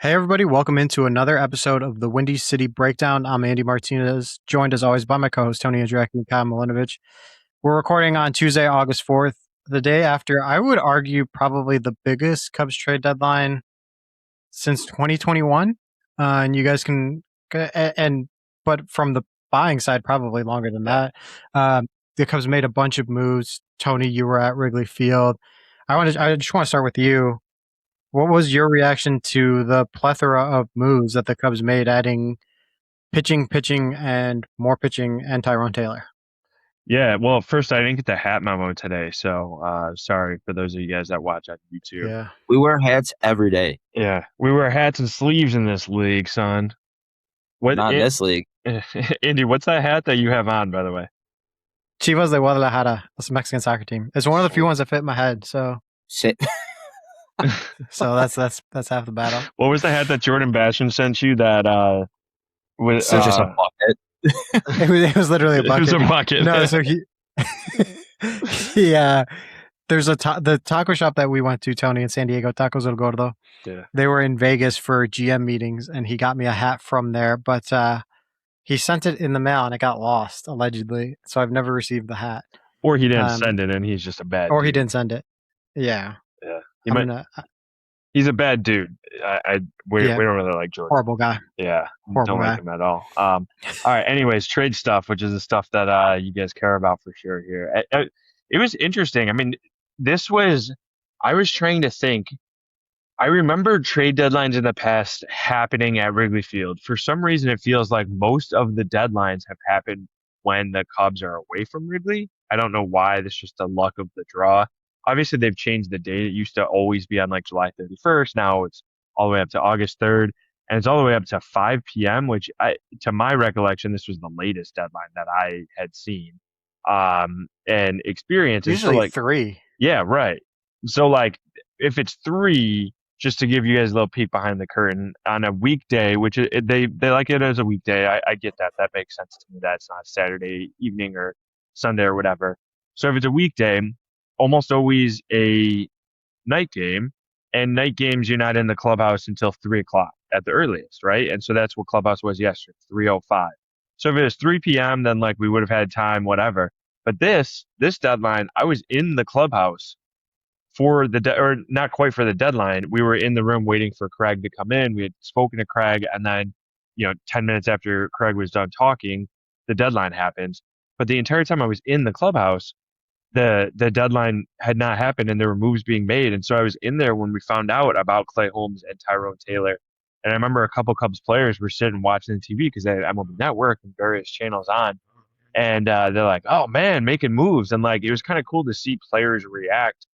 Hey everybody, welcome into another episode of the Windy City Breakdown. I'm Andy Martínez, joined as always by my co-host Tony Andracki and Kyle Millinowisch. We're recording on Tuesday, August 4th, the day after, I would argue, probably the biggest Cubs trade deadline since 2021. And you guys but from the buying side, probably longer than that. The Cubs made a bunch of moves. Tony, you were at Wrigley Field. I just want to start with you. What was your reaction to the plethora of moves that the Cubs made, adding pitching, and more pitching, and Tyrone Taylor? Yeah, well, first I didn't get the hat memo today, so sorry for those of you guys that watch on YouTube. Yeah. We wear hats every day. Yeah, we wear hats and sleeves in this league, son. Not in this league. Andy, what's that hat that you have on, by the way? Chivas de Guadalajara. That's a Mexican soccer team. It's one of the few ones that fit my head, so Shit. that's half the battle. What was the hat that Jordan Bastion sent you that was So just a bucket. It was literally a It bucket. was a bucket. No, so there's the taco shop that we went to, Tony, in San Diego, Tacos El Gordo. Yeah. They were in Vegas for GM meetings, and he got me a hat from there, but he sent it in the mail, and it got lost, allegedly. So I've never received the hat. Or he didn't send it, and he's just a bad Or dude. he didn't send it. Yeah. He's a bad dude. We don't really like Jordan. Horrible guy. Yeah, Horrible don't like him at all. All right. Anyways, trade stuff, which is the stuff that you guys care about for sure here. It was interesting. I mean, I was trying to think. I remember trade deadlines in the past happening at Wrigley Field. For some reason, it feels like most of the deadlines have happened when the Cubs are away from Wrigley. I don't know why. That's just the luck of the draw. Obviously, they've changed the date. It used to always be on like July 31st. Now it's all the way up to August 3rd. And it's all the way up to 5 p.m., which to my recollection, this was the latest deadline that I had seen and experienced. Usually so, like 3. Yeah, right. So like if it's 3, just to give you guys a little peek behind the curtain, on a weekday, which they like it as a weekday, I get that. That makes sense to me. That's not Saturday evening or Sunday or whatever. So if it's a weekday, almost always a night game, and night games you're not in the clubhouse until 3 o'clock at the earliest, right? And so that's what clubhouse was yesterday, 3:05. So if it was 3 p.m., then like we would have had time, whatever. But this deadline, I was in the clubhouse for or not quite for the deadline. We were in the room waiting for Craig to come in. We had spoken to Craig, and then 10 minutes after Craig was done talking, the deadline happens. But the entire time I was in the clubhouse, the deadline had not happened, and there were moves being made. And so I was in there when we found out about Clay Holmes and Tyrone Taylor. And I remember a couple Cubs players were sitting watching the TV because they had MLB Network and various channels on. And they're like, oh man, making moves. And like, it was kind of cool to see players react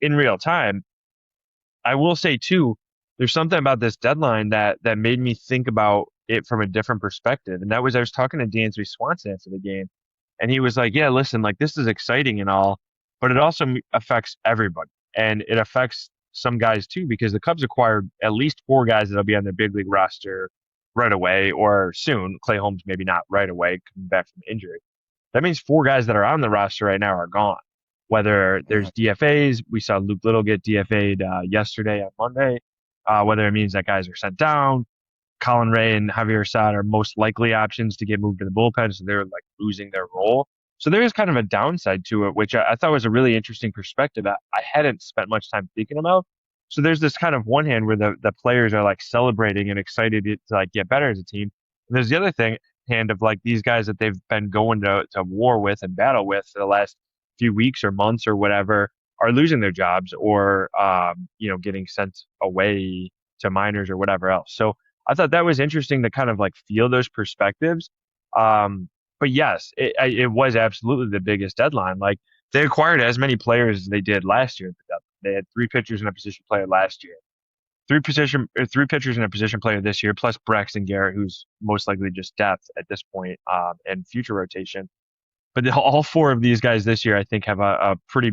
in real time. I will say too, there's something about this deadline that made me think about it from a different perspective. And that was, I was talking to Dansby Swanson after the game, and he was like, yeah, listen, like this is exciting and all, but it also affects everybody. And it affects some guys too, because the Cubs acquired at least 4 guys that'll be on their big league roster right away or soon. Clay Holmes, maybe not right away, coming back from injury. That means 4 guys that are on the roster right now are gone. Whether there's DFAs, we saw Luke Little get DFA'd yesterday on Monday. Whether it means that guys are sent down, Colin Ray and Javier Assad are most likely options to get moved to the bullpen, so they're like losing their role. So there is kind of a downside to it, which I thought was a really interesting perspective that I hadn't spent much time thinking about. So there's this kind of one hand where the players are like celebrating and excited to like get better as a team. And there's the other hand of like these guys that they've been going to war with and battle with for the last few weeks or months or whatever are losing their jobs or getting sent away to minors or whatever else. So I thought that was interesting to kind of like feel those perspectives. But yes, it was absolutely the biggest deadline. Like they acquired as many players as they did last year. They had 3 pitchers and a position player last year, 3 pitchers and a position player this year, plus Braxton Garrett, who's most likely just depth at this point, and future rotation. But all 4 of these guys this year, I think, have a pretty,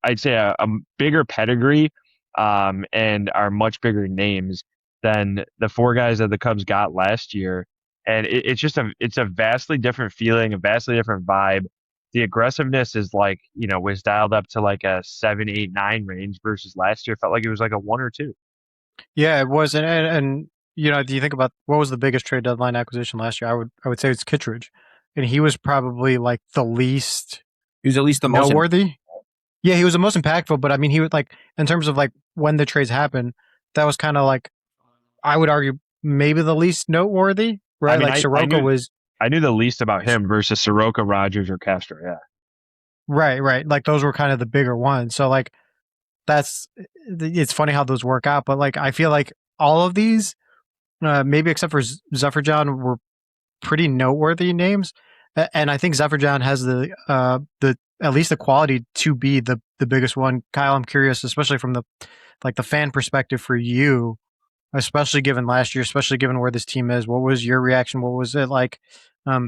I'd say, a bigger pedigree and are much bigger names than the 4 guys that the Cubs got last year. And it's just it's a vastly different feeling, a vastly different vibe. The aggressiveness is like, was dialed up to like a 7, 8, 9 range versus last year. Felt like it was like a 1 or 2. Yeah, it was, and do you think about what was the biggest trade deadline acquisition last year? I would say it's Kittredge, and he was probably like the least He was at least the most noteworthy. Yeah, he was the most impactful, but I mean, he was like in terms of like when the trades happened, that was kind of like I would argue maybe the least noteworthy, I right? mean, Like Soroka was I knew the least about him versus Soroka, Rogers, or Castro. Yeah. right. Like those were kind of the bigger ones. So like it's funny how those work out, but like I feel like all of these, maybe except for Zeferjahn, were pretty noteworthy names, and I think Zeferjahn has the at least the quality to be the biggest one. Kyle, I'm curious, especially from the fan perspective for you, especially given last year, especially given where this team is. What was your reaction? What was it like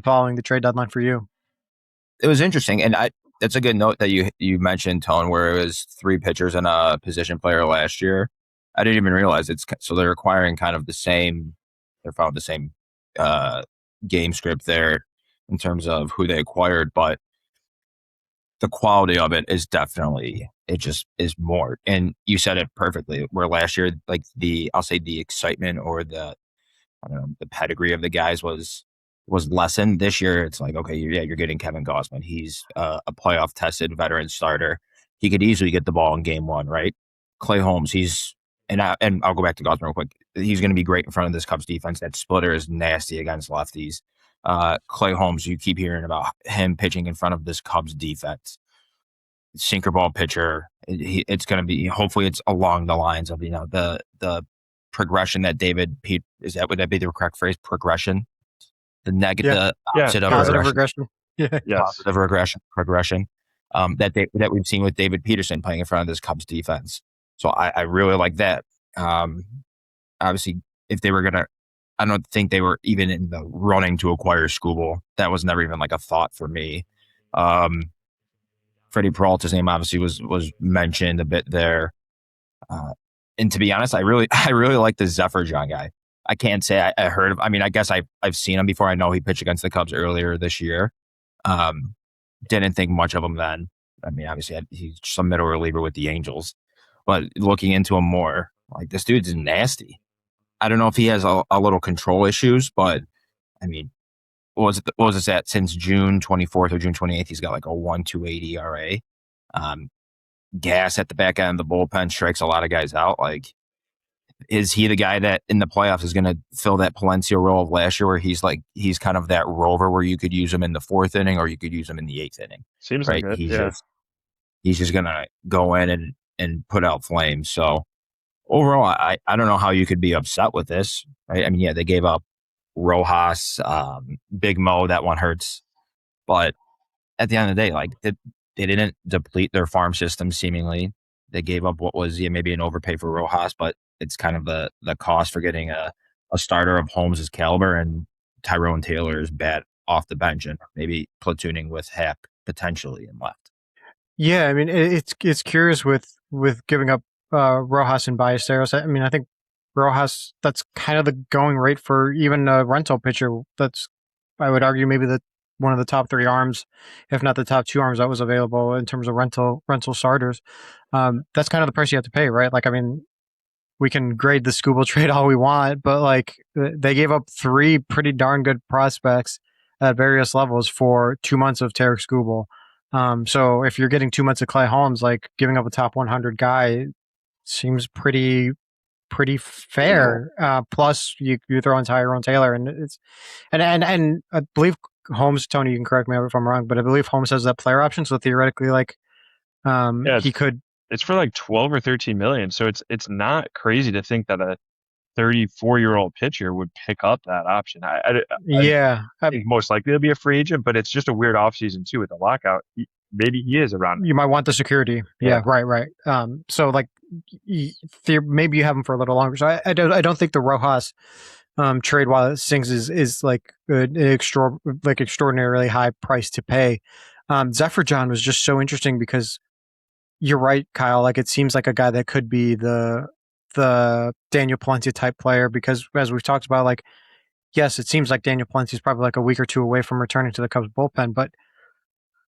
following the trade deadline for you? It was interesting, and it's a good note that you mentioned, Tone, where it was 3 pitchers and a position player last year. I didn't even realize so they're acquiring kind of the same. They're following the same game script there in terms of who they acquired, but the quality of it is definitely, it just is more. And you said it perfectly. Where last year, like I'll say the excitement or I don't know, the pedigree of the guys was lessened. This year, it's like, okay, you're getting Kevin Gausman. He's a playoff tested veteran starter. He could easily get the ball in game 1, right? Clay Holmes, and I'll go back to Gausman real quick. He's going to be great in front of this Cubs defense. That splitter is nasty against lefties. Clay Holmes, you keep hearing about him pitching in front of this Cubs defense. Sinker ball pitcher. It's going to be, hopefully it's along the lines of, the progression that would that be the correct phrase? Progression? The negative, the opposite of positive regression. Yeah. Yes. Positive progression. That we've seen with David Peterson playing in front of this Cubs defense. So I really like that. Obviously, if they were going to, I don't think they were even in the running to acquire Skubal. That was never even like a thought for me. Freddie Peralta's name obviously was mentioned a bit there. And to be honest, I really like the Zeferjahn guy. I can't say I heard of. I mean, I guess I've seen him before. I know he pitched against the Cubs earlier this year. Didn't think much of him then. I mean, obviously he's some middle reliever with the Angels, but looking into him more, like this dude's nasty. I don't know if he has a little control issues, but I mean, what was this at since June 24th or June 28th? He's got like a 1.28 ERA. Gas at the back end of the bullpen, strikes a lot of guys out. Like, is he the guy that in the playoffs is going to fill that Palencia role of last year, where he's kind of that rover where you could use him in the 4th inning or you could use him in the 8th inning? Seems right? Like it. He's just going to go in and put out flames. So overall, I don't know how you could be upset with this. Right? I mean, yeah, they gave up Rojas, Big Mo. That one hurts, but at the end of the day, like they didn't deplete their farm system. Seemingly, they gave up what was maybe an overpay for Rojas, but it's kind of the cost for getting a starter of Holmes' caliber, and Tyrone Taylor is bad off the bench and maybe platooning with Happ potentially in left. Yeah, I mean it's curious with giving up Rojas and Ballesteros. I mean, I think Rojas, that's kind of the going rate for even a rental pitcher. That's, I would argue, maybe one of the top 3 arms, if not the top 2 arms that was available in terms of rental starters. That's kind of the price you have to pay, right? Like, I mean, we can grade the Skubal trade all we want, but like they gave up 3 pretty darn good prospects at various levels for 2 months of Tarek Skubal. So if you're getting 2 months of Clay Holmes, like giving up a top 100 guy seems pretty fair. Plus you throw in Tyrone Taylor, and it's and I believe Holmes, Tony, you can correct me if I'm wrong, but I believe Holmes has that player option, so theoretically, like he could. It's for like 12 or 13 million, so it's not crazy to think that a 34-year-old pitcher would pick up that option. I think most likely he'll be a free agent, but it's just a weird offseason too with the lockout. Maybe he is around. You might want the security. Yeah, right. So like maybe you have him for a little longer. So I don't think the Rojas trade, while it stings, is like an extraordinarily high price to pay. Zeferjahn was just so interesting because you're right, Kyle. Like it seems like a guy that could be the Daniel Palencia type player, because as we've talked about, like, yes, it seems like Daniel Palencia is probably like a week or 2 away from returning to the Cubs bullpen, but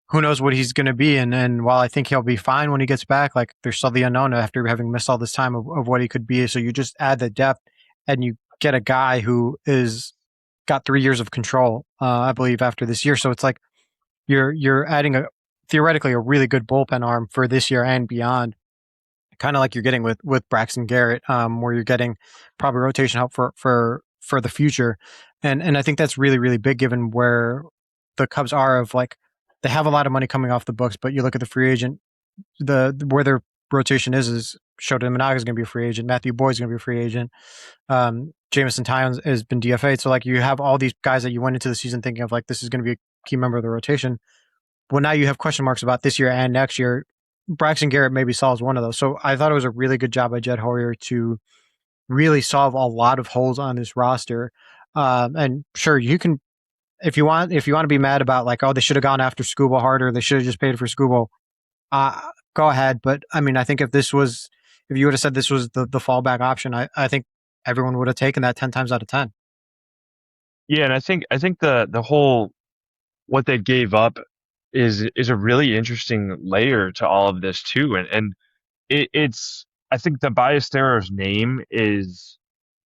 who knows what he's going to be. And while I think he'll be fine when he gets back, like there's still the unknown after having missed all this time of what he could be. So you just add the depth and you get a guy who is got 3 years of control, I believe, after this year. So it's like you're adding theoretically a really good bullpen arm for this year and beyond. Kind of like you're getting with Braxton Garrett, where you're getting probably rotation help for the future. And I think that's really, really big given where the Cubs are of like, they have a lot of money coming off the books, but you look at the free agent, where their rotation is Shota Imanaga is going to be a free agent. Matthew Boyd's going to be a free agent. Jamison Tynes has been DFA'd. So like you have all these guys that you went into the season thinking of like, this is going to be a key member of the rotation. Well, now you have question marks about this year and next year. Braxton Garrett maybe solves one of those. So I thought it was a really good job by Jed Hoyer to really solve a lot of holes on this roster. And sure, you can, if you want to be mad about like, oh, they should have gone after Skubal harder, they should have just paid for Skubal. Go ahead. But I mean, I think if you would have said this was the fallback option, I think everyone would have taken that 10 times out of 10. Yeah, and I think the whole what they gave up is a really interesting layer to all of this too, and it's I think the Ballesteros name is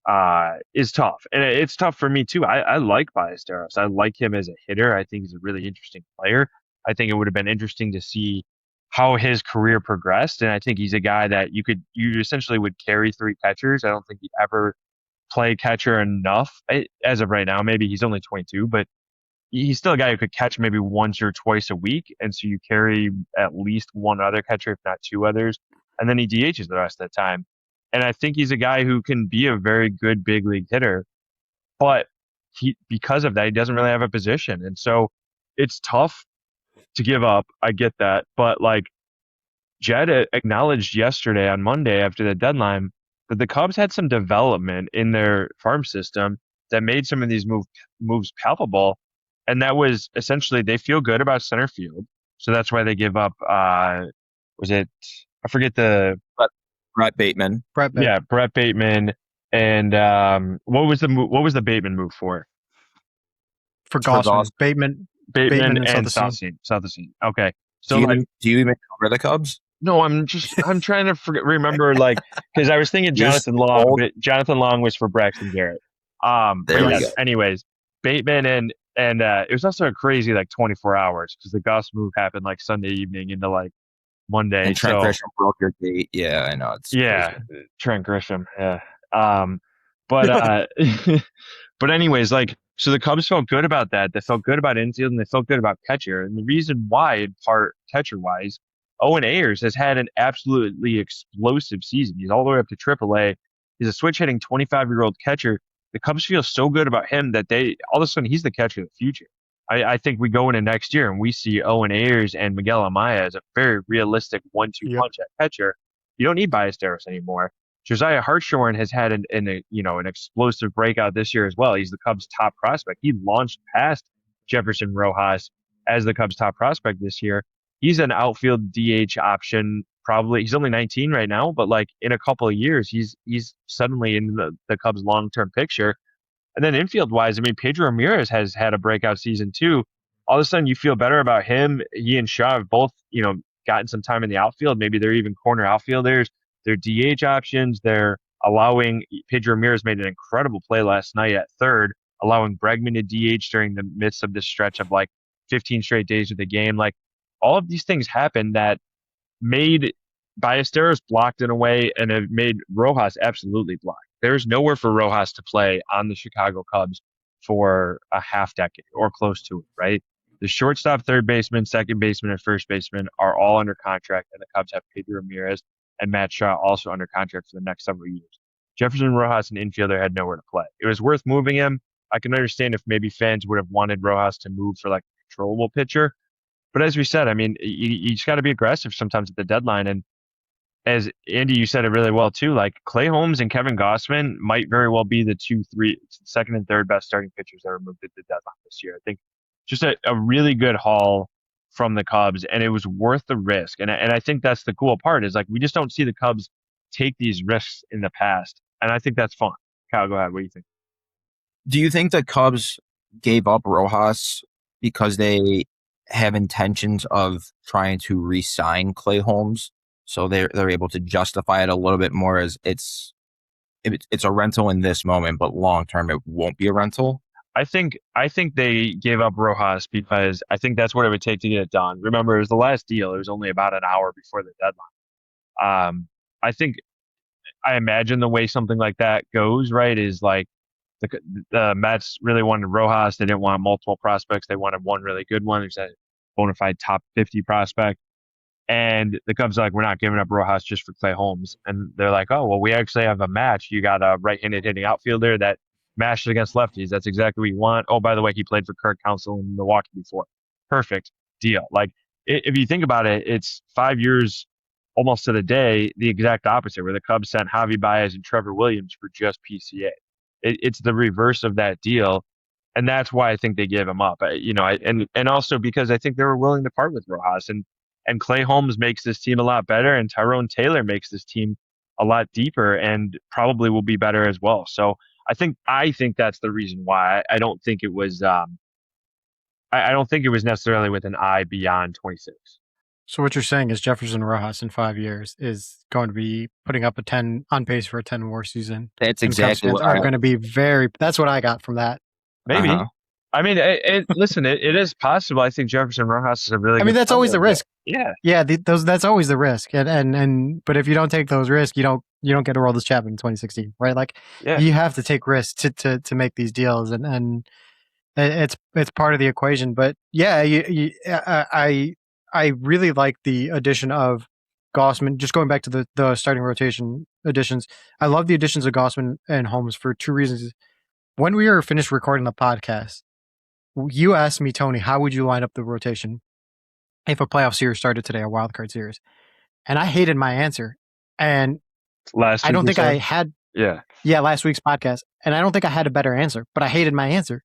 tough, and it's tough for me too. I like Ballesteros. I like him as a hitter. I think he's a really interesting player. I think it would have been interesting to see how his career progressed, and I think he's a guy that you essentially would carry 3 catchers. I don't think he ever play catcher enough as of right now. Maybe he's only 22, but he's still a guy who could catch maybe once or twice a week. And so you carry at least one other catcher, if not 2 others, and then he DHs the rest of the time. And I think he's a guy who can be a very good big league hitter, but because of that, he doesn't really have a position. And so it's tough to give up. I get that. But like Jed acknowledged yesterday on Monday after the deadline that the Cubs had some development in their farm system that made some of these moves palpable. And that was essentially they feel good about center field. So that's why they give up, was it, I forget the. Brett Bateman. Yeah, Brett Bateman. And what was the Bateman move for? For Gausman. Bateman and Southsea. Okay. So do you even cover the Cubs? No, I'm trying to remember, like, because I was thinking Jonathan Long, but Jonathan Long was for Braxton Garrett. Anyways, Bateman and it was also a crazy like 24 hours because the Gus move happened like Sunday evening into like Monday. And Trent Grisham broke your gate. Yeah, I know. It's crazy. Trent Grisham. Yeah. But but anyways, like, so the Cubs felt good about that. They felt good about infield and they felt good about catcher. And the reason why, in part catcher wise, Owen Ayers has had an absolutely explosive season. He's all the way up to AAA. He's a switch hitting 25-year-old catcher. The Cubs feel so good about him that all of a sudden he's the catcher of the future. I think we go into next year and we see Owen Ayers and Miguel Amaya as a very realistic 1-2 punch at catcher. You don't need Ballesteros anymore. Josiah Hartshorn has had an explosive breakout this year as well. He's the Cubs' top prospect. He launched past Jefferson Rojas as the Cubs' top prospect this year. He's an outfield DH option. Probably he's only 19 right now, but like in a couple of years, he's suddenly in the Cubs' long-term picture. And then infield wise, I mean, Pedro Ramirez has had a breakout season too. All of a sudden, you feel better about him. He and Shaw have both, gotten some time in the outfield. Maybe they're even corner outfielders. They're DH options. They're allowing Pedro Ramirez made an incredible play last night at third, allowing Bregman to DH during the midst of this stretch of like 15 straight days of the game. Like all of these things happened that made Ballesteros blocked in a way and it made Rojas absolutely blocked. There's nowhere for Rojas to play on the Chicago Cubs for a half decade or close to it, right? The shortstop, third baseman, second baseman, and first baseman are all under contract, and the Cubs have Pedro Ramirez and Matt Shaw also under contract for the next several years. Jefferson Rojas, an infielder, had nowhere to play. It was worth moving him. I can understand if maybe fans would have wanted Rojas to move for like a controllable pitcher. But as we said, I mean, you just got to be aggressive sometimes at the deadline. And as Andy, you said it really well too, like Clay Holmes and Kevin Gausman might very well be the second and third best starting pitchers that were moved at the deadline this year. I think just a really good haul from the Cubs, and it was worth the risk. And I think that's the cool part is like we just don't see the Cubs take these risks in the past. And I think that's fun. Kyle, go ahead. What do you think? Do you think the Cubs gave up Rojas because they have intentions of trying to re-sign Clay Holmes, so they're able to justify it a little bit more as it's a rental in this moment, but long term it won't be a rental. I think they gave up Rojas because I think that's what it would take to get it done. Remember, it was the last deal. It was only about an hour before the deadline. I think I imagine the way something like that goes, right, is like the Mets really wanted Rojas. They didn't want multiple prospects. They wanted one really good one. There's a bona fide top 50 prospect. And the Cubs are like, we're not giving up Rojas just for Clay Holmes. And they're like, oh, well, we actually have a match. You got a right-handed hitting outfielder that mashes against lefties. That's exactly what you want. Oh, by the way, he played for Kirk Counsell in Milwaukee before. Perfect deal. Like, if you think about it, it's 5 years almost to the day, the exact opposite, where the Cubs sent Javi Baez and Trevor Williams for just PCA. It's the reverse of that deal. And that's why I think they gave him up. And also because I think they were willing to part with Rojas. And Clay Holmes makes this team a lot better, and Tyrone Taylor makes this team a lot deeper and probably will be better as well. So I think that's the reason why. I don't think it was I don't think it was necessarily with an eye beyond 26. So what you're saying is Jefferson Rojas in 5 years is going to be putting up on pace for a 10 WAR season. That's exactly what are going to be that's what I got from that. Maybe. I mean, listen, it is possible. I think Jefferson Rojas is a really. I mean, that's always the risk. Yeah. Yeah. That's always the risk. But if you don't take those risks, you don't get a Aroldis Chapman in 2016, right? Like, you have to take risks to make these deals, and it's part of the equation. But yeah, I really like the addition of Gausman. Just going back to the starting rotation additions, I love the additions of Gausman and Holmes for two reasons. When we were finished recording the podcast, you asked me, Tony, how would you line up the rotation if a playoff series started today, a wildcard series? And I hated my answer. And last week's podcast. And I don't think I had a better answer, but I hated my answer.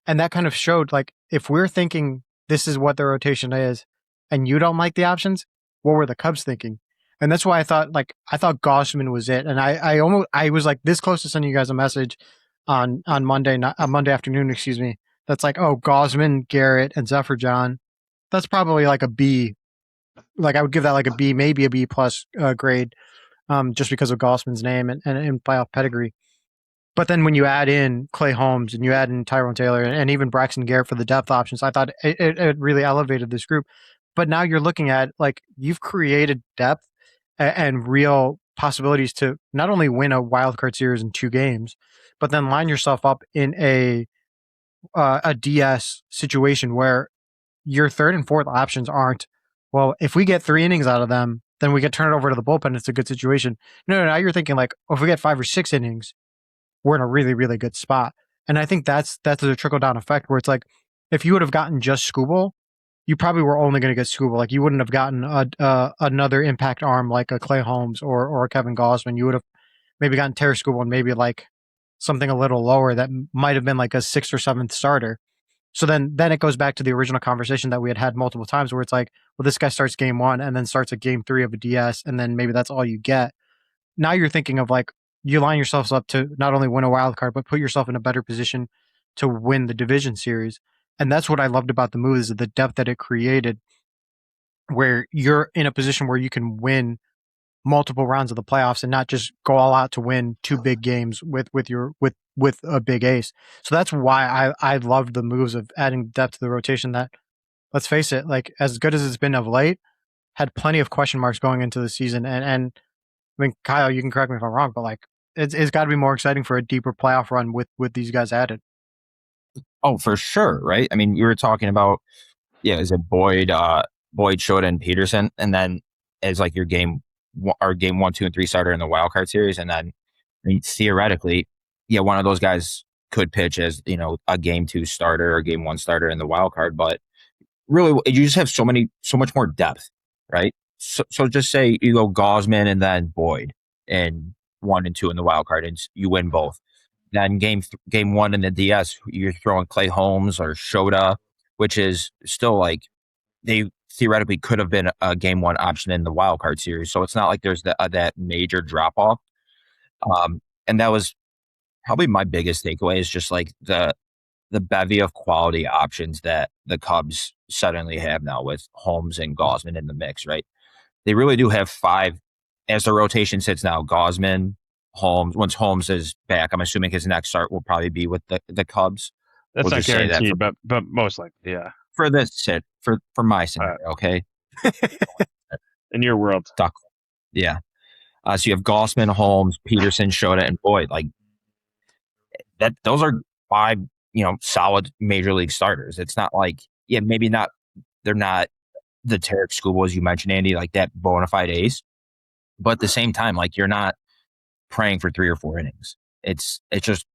And that kind of showed, like, if we're thinking this is what the rotation is and you don't like the options, what were the Cubs thinking? And that's why I thought Gausman was it. And I was like this close to sending you guys a message on Monday afternoon, excuse me. That's like, oh, Gausman, Garrett, and Zeferjahn. That's probably like a B. Like, I would give that like a B, maybe a B plus grade, just because of Gausman's name and playoff pedigree. But then when you add in Clay Holmes and you add in Tyrone Taylor and even Braxton Garrett for the depth options, I thought it really elevated this group. But now you're looking at, like, you've created depth and real possibilities to not only win a wild card series in 2 games, but then line yourself up in a DS situation where your third and fourth options aren't, well, if we get 3 innings out of them, then we can turn it over to the bullpen. It's a good situation. No, now you're thinking like, if we get 5 or 6 innings, we're in a really, really good spot. And I think that's a trickle-down effect where it's like, if you would have gotten just Skubal, you probably were only going to get Skubal. Like, you wouldn't have gotten another impact arm like a Clay Holmes or a Kevin Gausman. You would have maybe gotten Terry Skubal and maybe like something a little lower that might have been like a 6th or 7th starter. So then it goes back to the original conversation that we had multiple times where it's like, well, this guy starts game 1 and then starts a game 3 of a DS, and then maybe that's all you get. Now you're thinking of, like, you line yourselves up to not only win a wild card, but put yourself in a better position to win the division series. And that's what I loved about the move, is the depth that it created, where you're in a position where you can win multiple rounds of the playoffs and not just go all out to win 2 big games with a big ace. So that's why I loved the moves of adding depth to the rotation that, let's face it, like, as good as it's been of late, had plenty of question marks going into the season. And I mean, Kyle, you can correct me if I'm wrong, but like, it's got to be more exciting for a deeper playoff run with these guys added. Oh, for sure, right? I mean, you were talking about, is it Boyd, Shota, and Peterson, and then as like your game 1, 2, and 3 starter in the wild card series, and then, I mean, theoretically, one of those guys could pitch as, a game 2 starter or game 1 starter in the wild card, but really you just have so much more depth, right? So just say you go Gausman and then Boyd in 1 and 2 in the wild card, and you win both. Then game 1 in the DS, you're throwing Clay Holmes or Shota, which is still like, they theoretically could have been a game 1 option in the wild card series. So it's not like there's that major drop off. And that was probably my biggest takeaway, is just like the the bevy of quality options that the Cubs suddenly have now with Holmes and Gausman in the mix, right? They really do have 5 as the rotation sits now. Gausman, Holmes. Once Holmes is back, I'm assuming his next start will probably be with the Cubs. That's We'll not just say that guaranteed, but most likely, yeah. for this sit for my scenario, okay? In your world, Stuck. Yeah. So you have Gausman, Holmes, Peterson, Shota, and Boyd. Like that, those are 5, solid major league starters. It's not like, maybe not. They're not the Tarek Skubal, as you mentioned, Andy, like that bona fide ace. But at the same time, like you're not praying for 3 or 4 innings. It's just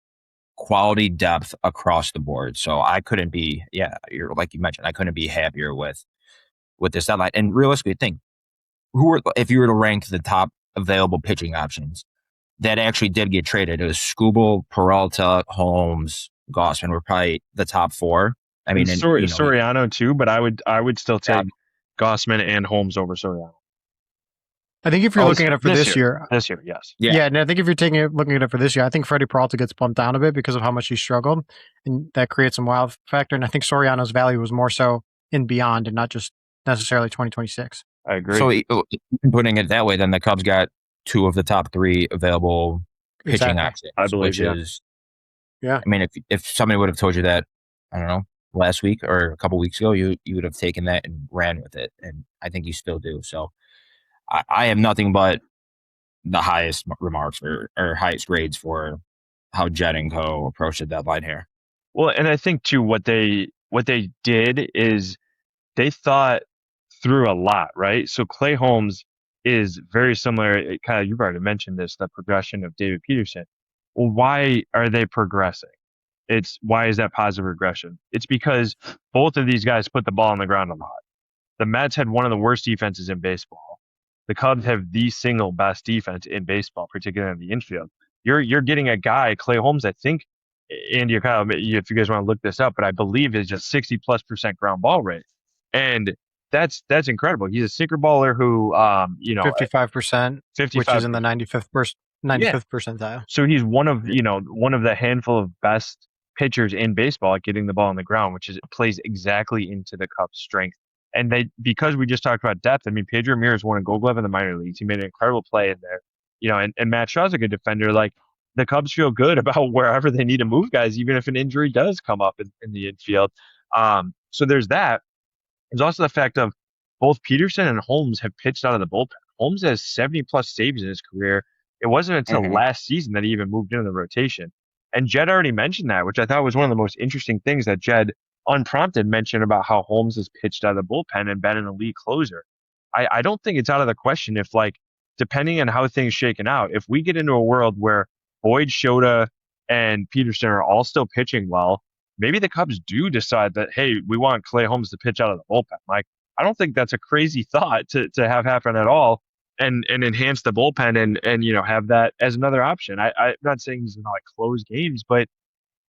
quality depth across the board. So I couldn't be, you're like you mentioned, I couldn't be happier with this deadline. And realistically, think if you were to rank the top available pitching options that actually did get traded, it was Skubal, Peralta, Holmes, Gausman were probably the top 4. I mean, Soriano too, but I would still take Gausman and Holmes over Soriano. I think if you're looking at it for this year, yes. Yeah, and I think if you're looking at it for this year, I think Freddie Peralta gets bumped down a bit because of how much he struggled, and that creates some wild factor. And I think Soriano's value was more so in beyond and not just necessarily 2026. I agree. So putting it that way, then the Cubs got 2 of the top 3 available pitching options. I believe, I mean, if somebody would have told you that, I don't know, last week or a couple weeks ago, you would have taken that and ran with it, and I think you still do. So I have nothing but the highest remarks or highest grades for how Jed and Co. approached the deadline here. Well, and I think too, what they did is they thought through a lot, right? So Clay Holmes is very similar. Kyle, you've already mentioned this, the progression of David Peterson. Well, why are they progressing? Why is that positive regression? It's because both of these guys put the ball on the ground a lot. The Mets had one of the worst defenses in baseball. The Cubs have the single best defense in baseball, particularly in the infield. You're getting a guy, Clay Holmes, I think, Andy or Kyle, if you guys want to look this up, but I believe is just 60+% ground ball rate. And that's incredible. He's a sinker baller who 55%, which is in the 95th percentile. So he's one of the handful of best pitchers in baseball at getting the ball on the ground, which plays exactly into the Cubs' strength. And because we just talked about depth, I mean, Pedro Ramirez won a Gold Glove in the minor leagues. He made an incredible play in there, and Matt Shaw's a good defender. Like the Cubs feel good about wherever they need to move guys, even if an injury does come up in the infield. So there's that. There's also the fact of both Peterson and Holmes have pitched out of the bullpen. Holmes has 70+ saves in his career. It wasn't until last season that he even moved into the rotation. And Jed already mentioned that, which I thought was one of the most interesting things that Jed unprompted mentioned about how Holmes has pitched out of the bullpen and been an elite closer. I don't think it's out of the question if, like, depending on how things shaken out, if we get into a world where Boyd, Shota, and Peterson are all still pitching well, maybe the Cubs do decide that, hey, we want Clay Holmes to pitch out of the bullpen. Like, I don't think that's a crazy thought to have happen at all, and enhance the bullpen and have that as another option. I'm not saying he's gonna close games, but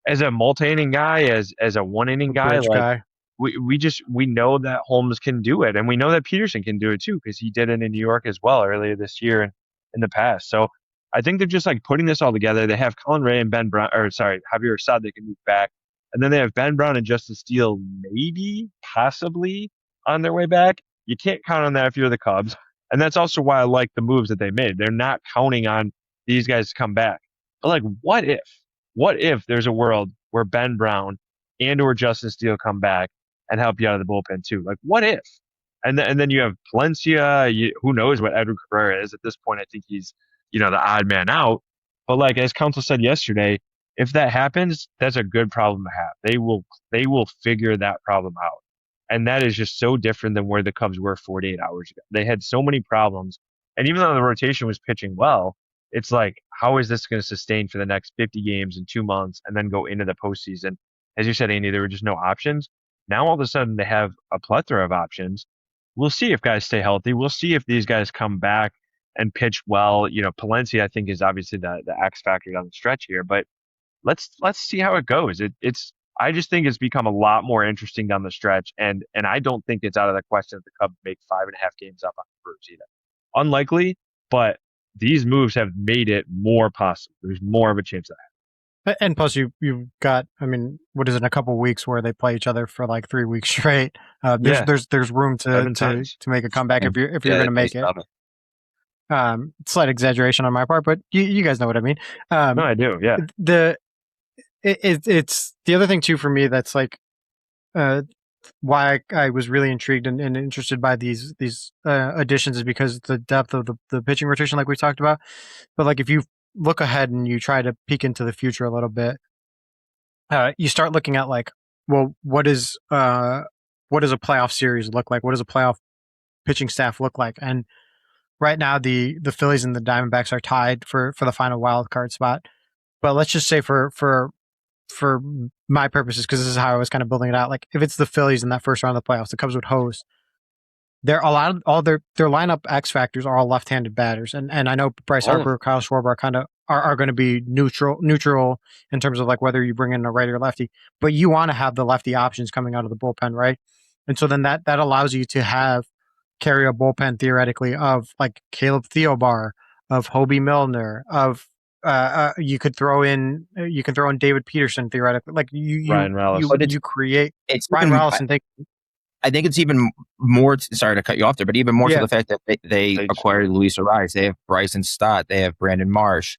as a multi-inning guy, as a one-inning guy, we know that Holmes can do it, and we know that Peterson can do it too because he did it in New York as well earlier this year and in the past. So I think they're just putting this all together. They have Colin Ray and Javier Assad they can move back, and then they have Ben Brown and Justin Steele maybe, possibly on their way back. You can't count on that if you're the Cubs, and that's also why I like the moves that they made. They're not counting on these guys to come back, but what if? What if there's a world where Ben Brown and or Justin Steele come back and help you out of the bullpen too? What if? And then you have Palencia. Who knows what Edward Cabrera is at this point? I think he's the odd man out. But as Council said yesterday, if that happens, that's a good problem to have. They will figure that problem out, and that is just so different than where the Cubs were 48 hours ago. They had so many problems, and even though the rotation was pitching well, it's how is this going to sustain for the next 50 games in 2 months and then go into the postseason? As you said, Andy, there were just no options. Now all of a sudden they have a plethora of options. We'll see if guys stay healthy. We'll see if these guys come back and pitch well. Palencia, I think, is obviously the X factor down the stretch here, but let's see how it goes. I just think it's become a lot more interesting down the stretch, and I don't think it's out of the question that the Cubs make 5.5 games up on the Brewers either. Unlikely, but these moves have made it more possible. There's more of a chance of that. And plus, you've got, I mean, what is it, a couple of weeks where they play each other for like 3 weeks straight. There's room to 7 times. make a comeback if you're Yeah, going they to make play it. seven. Slight exaggeration on my part, but you guys know what I mean. No, I do. Yeah. It's the other thing too for me that's like why I was really intrigued and interested by these additions is because the depth of the pitching rotation, like we talked about. But like if you look ahead and you try to peek into the future a little bit, you start looking at like, well, what does a playoff series look like? What does a playoff pitching staff look like? And right now, the Phillies and the Diamondbacks are tied for the final wild card spot. But let's just say for my purposes, because this is how I was kind of building it out. Like if it's the Phillies in that first round of the playoffs, the Cubs would host. They're a lot of all their lineup X factors are all left-handed batters, and I know Bryce Harper, Kyle Schwarber kind of are going to be neutral in terms of like whether you bring in a righty or lefty, but you want to have the lefty options coming out of the bullpen, right? And so then that allows you to carry a bullpen theoretically of like Caleb Theobar, of Hobie Milner, of you can throw in David Peterson theoretically, like Ryan Rallis. you create It's Ryan even, Rallis. I think it's even more. Sorry to cut you off there, but even more to the fact that they acquired Luis Ariz. They have Bryson Stott. They have Brandon Marsh.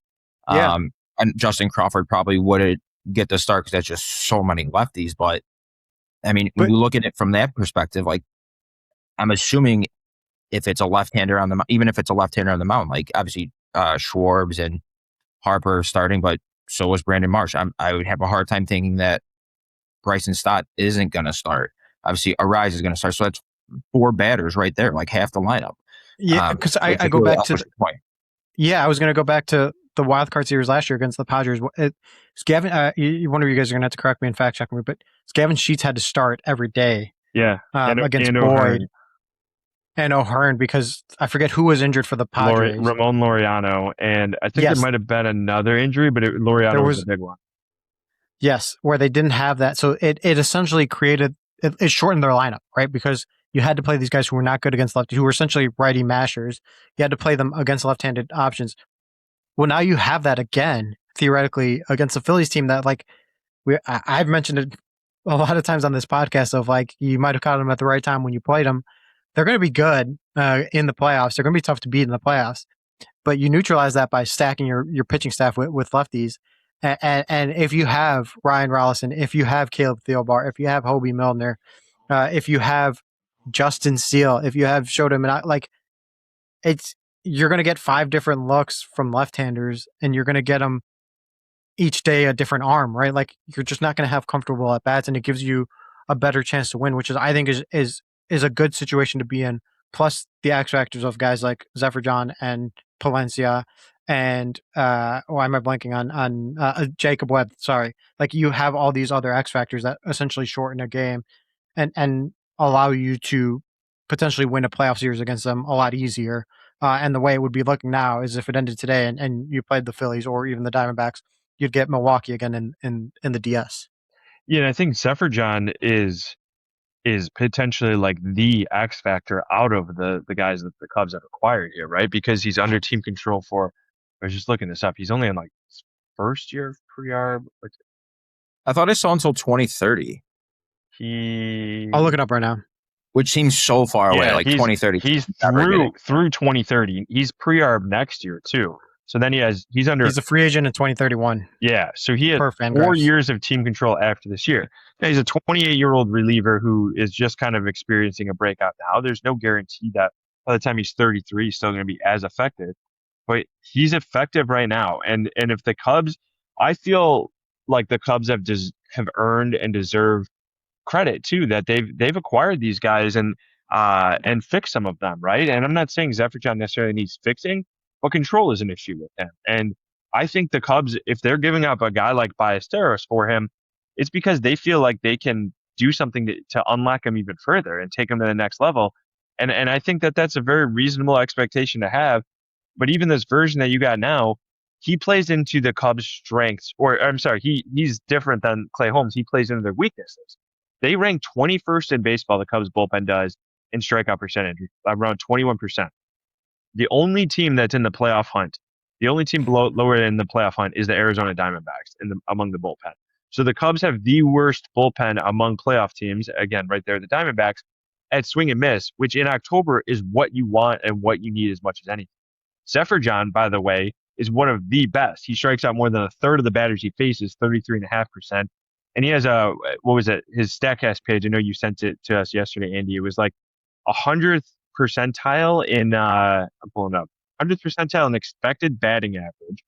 And Justin Crawford probably wouldn't get the start because that's just so many lefties. But I mean, when you look at it from that perspective, like I'm assuming if it's a left-hander on the, even if it's a left-hander on the mound, like obviously Schwarbs and Harper starting, but so was Brandon Marsh. I would have a hard time thinking that Bryson Stott isn't going to start. Obviously, Ariz is going to start. So that's 4 batters right there, like half the lineup. Yeah, because I go back to the point. Yeah, I was going to go back to the wild card series last year against the Padres. Gavin, one of you guys are going to have to correct me and fact check me, but Gavin Sheets had to start every day. Yeah, against Boyd and O'Hearn because I forget who was injured for the Padres. Ramon Laureano, and I think there might have been another injury, but Laureano was a big one. Yes, where they didn't have that, so it essentially created. It shortened their lineup, right? Because you had to play these guys who were not good against lefties, who were essentially righty mashers. You had to play them against left-handed options. Well, now you have that again, theoretically, against the Phillies team that, like, I've mentioned it a lot of times on this podcast of, like, you might have caught them at the right time when you played them. They're going to be good in the playoffs. They're going to be tough to beat in the playoffs. But you neutralize that by stacking your pitching staff with lefties. And if you have Ryan Rollison, if you have Caleb Theobar, if you have Hobie Milner, if you have Justin Steele, if you have Shota, and like you're going to get 5 different looks from left-handers, and you're going to get them each day a different arm, right? Like you're just not going to have comfortable at bats, and it gives you a better chance to win, which is I think is a good situation to be in. Plus the X factors of guys like Zeferjahn and Palencia. And why am I blanking on Jacob Webb? Sorry. Like you have all these other X factors that essentially shorten a game and allow you to potentially win a playoff series against them a lot easier. And the way it would be looking now is if it ended today and you played the Phillies or even the Diamondbacks, you'd get Milwaukee again in the DS. Yeah, and I think Zeferjahn is potentially like the X factor out of the guys that the Cubs have acquired here, right? Because he's under team control for. I was just looking this up. He's only in like his first year of pre-arb. I thought I saw until 2030. I'll look it up right now. Which seems so far away, like 2030. He's through 2030. He's pre-arb next year too. So then he's a free agent in 2031. Yeah, so he had 4 years of team control after this year. Now, he's a 28-year-old reliever who is just kind of experiencing a breakout now. There's no guarantee that by the time he's 33, he's still going to be as effective. But he's effective right now. And if the Cubs, I feel like the Cubs have earned and deserve credit too, that they've acquired these guys and fixed some of them, right? And I'm not saying Zeferjahn necessarily needs fixing, but control is an issue with him. And I think the Cubs, if they're giving up a guy like Ballesteros for him, it's because they feel like they can do something to unlock him even further and take him to the next level. And I think that's a very reasonable expectation to have. But even this version that you got now, he plays into the Cubs' strengths. Or I'm sorry, he's different than Clay Holmes. He plays into their weaknesses. They rank 21st in baseball, the Cubs bullpen does, in strikeout percentage, around 21%. The only team that's in the playoff hunt The only team lower in the playoff hunt is the Arizona Diamondbacks among the bullpen. So the Cubs have the worst bullpen among playoff teams. Again, right there, the Diamondbacks at swing and miss, which in October is what you want and what you need as much as anything. Zeferjahn, by the way, is one of the best. He strikes out more than a third of the batters he faces, 33.5%. And he has his StatCast page. I know you sent it to us yesterday, Andy. It was like 100th percentile in, I'm pulling up, 100th percentile in expected batting average.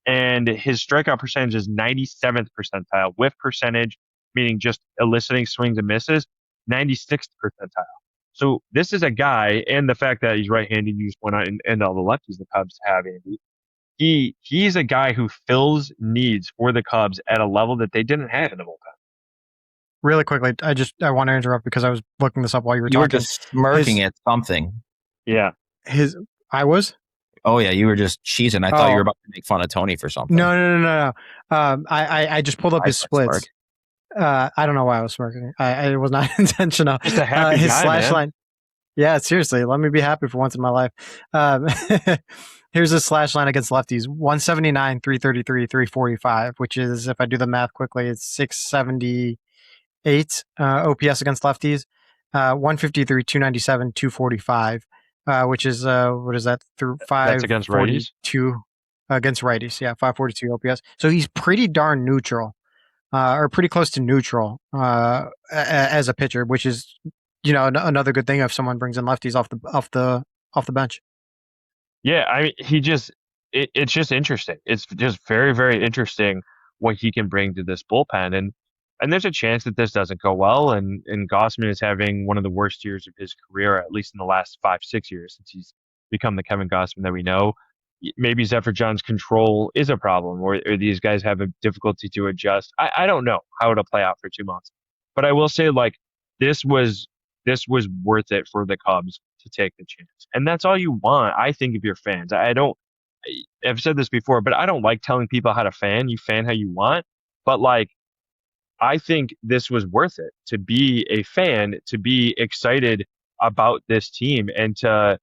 And his strikeout percentage is 97th percentile. Whiff percentage, meaning just eliciting swings and misses, 96th percentile. So this is a guy, and the fact that he's right-handed, you just went out and all the lefties the Cubs have, Andy. He's a guy who fills needs for the Cubs at a level that they didn't have in the bullpen. Really quickly, I want to interrupt because I was looking this up while you were talking. You were just smirking at something. Yeah. I was? Oh, yeah, you were just cheesing. I thought you were about to make fun of Tony for something. No. I just pulled up his splits. I don't know why I was smirking. It was not intentional. Just a happy his guy, slash man. line. Yeah, seriously. Let me be happy for once in my life. Here's his slash line against lefties: 179, 333, 345, which is, if I do the math quickly, it's 678 OPS against lefties. 153, 297, 245, which is what is that? Through 5. That's against righties. Against righties, yeah, 542 OPS. So he's pretty darn neutral. Or pretty close to neutral as a pitcher, which is, another good thing if someone brings in lefties off the bench. Yeah, I mean, it's just interesting. It's just very, very interesting what he can bring to this bullpen, and there's a chance that this doesn't go well, and Gausman is having one of the worst years of his career, at least in the last 5-6 years since he's become the Kevin Gausman that we know. Maybe Zeferjahn's control is a problem, or these guys have a difficulty to adjust. I don't know how it'll play out for 2 months, but I will say, like, this was worth it for the Cubs to take the chance, and that's all you want, I think, if you're fans. I've said this before, but I don't like telling people how to fan. You fan how you want, but like, I think this was worth it to be a fan, to be excited about this team, and to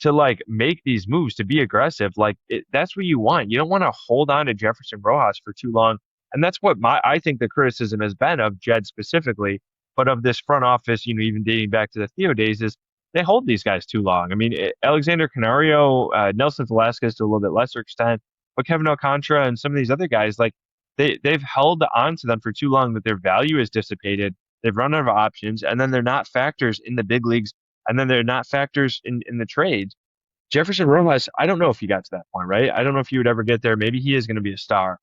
like make these moves, to be aggressive. Like, that's what you want. You don't want to hold on to Jefferson Rojas for too long. And that's what I think the criticism has been of Jed specifically, but of this front office, even dating back to the Theo days, is they hold these guys too long. I mean, Alexander Canario, Nelson Velasquez to a little bit lesser extent, but Kevin Alcantara and some of these other guys, like they've held on to them for too long that their value is dissipated. They've run out of options, and then they're not factors in the big leagues, and then they're not factors in the trades. Jefferson Rojas, I don't know if he got to that point, right? I don't know if he would ever get there. Maybe he is going to be a star,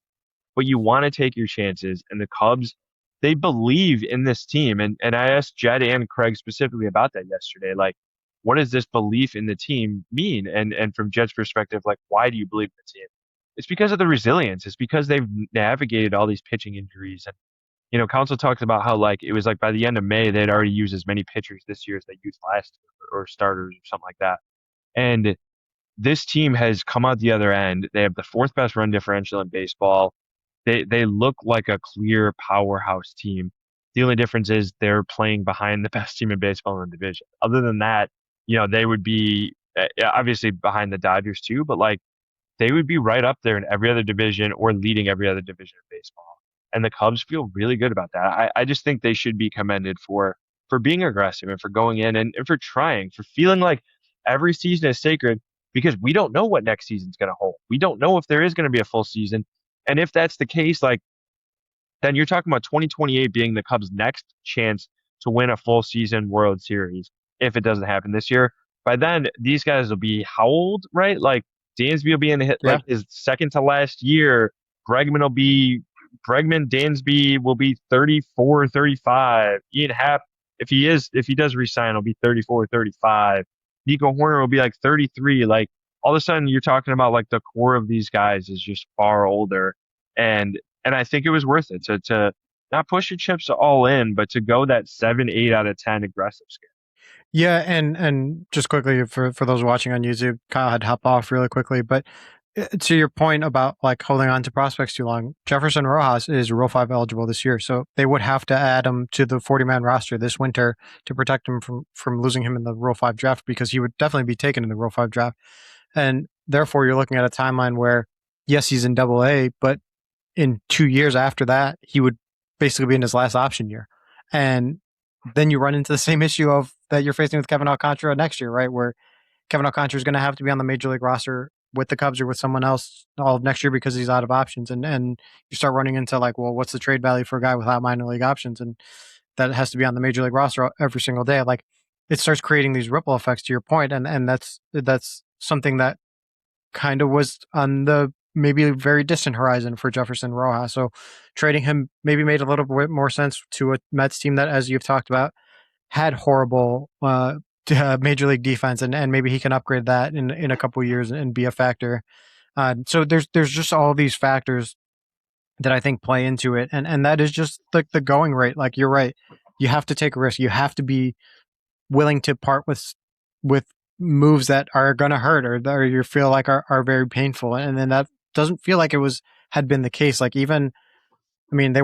but you want to take your chances. And the Cubs, they believe in this team. And I asked Jed and Craig specifically about that yesterday. Like, what does this belief in the team mean? And from Jed's perspective, like, why do you believe in the team? It's because of the resilience. It's because they've navigated all these pitching injuries. And, Council talked about how, like, it was like by the end of May, they'd already used as many pitchers this year as they used last year, or starters or something like that. And this team has come out the other end. They have the 4th best run differential in baseball. They look like a clear powerhouse team. The only difference is they're playing behind the best team in baseball in the division. Other than that, they would be obviously behind the Dodgers too, but like, they would be right up there in every other division or leading every other division of baseball. And the Cubs feel really good about that. I just think they should be commended for being aggressive and for going in and for trying, for feeling like every season is sacred, because we don't know what next season's going to hold. We don't know if there is going to be a full season. And if that's the case, like, then you're talking about 2028 being the Cubs' next chance to win a full season World Series. If it doesn't happen this year, by then these guys will be how old, right? Like, Dansby will be in like his second to last year. Dansby will be 34, 35. Ian Happ, if he does resign, will be 34, 35. Nico Horner will be like 33. Like, all of a sudden you're talking about, like, the core of these guys is just far older. And I think it was worth it to not push your chips all in, but to go that 7, 8 out of 10 aggressive scale. Yeah, and just quickly for those watching on YouTube, Kyle had to hop off really quickly, but to your point about, like, holding on to prospects too long, Jefferson Rojas is Rule 5 eligible this year, so they would have to add him to the 40-man roster this winter to protect him from losing him in the Rule 5 draft, because he would definitely be taken in the Rule 5 draft. And therefore you're looking at a timeline where, yes, he's in Double-A, but in 2 years after that, he would basically be in his last option year. And then you run into the same issue of that you're facing with Kevin Alcantara next year, right? Where Kevin Alcantara is going to have to be on the major league roster with the Cubs or with someone else all of next year because he's out of options. And you start running into like, well, what's the trade value for a guy without minor league options? And that has to be on the major league roster every single day. Like it starts creating these ripple effects to your point. And that's something that kind of was on the maybe very distant horizon for Jefferson Rojas. So trading him maybe made a little bit more sense to a Mets team that, as you've talked about, had horrible major league defense, and maybe he can upgrade that in a couple of years and be a factor. So there's just all these factors that I think play into it, and that is just the going rate. Like you're right, you have to take a risk. You have to be willing to part with moves that are going to hurt or you feel like are very painful, and then that doesn't feel like had been the case. Like even, I mean,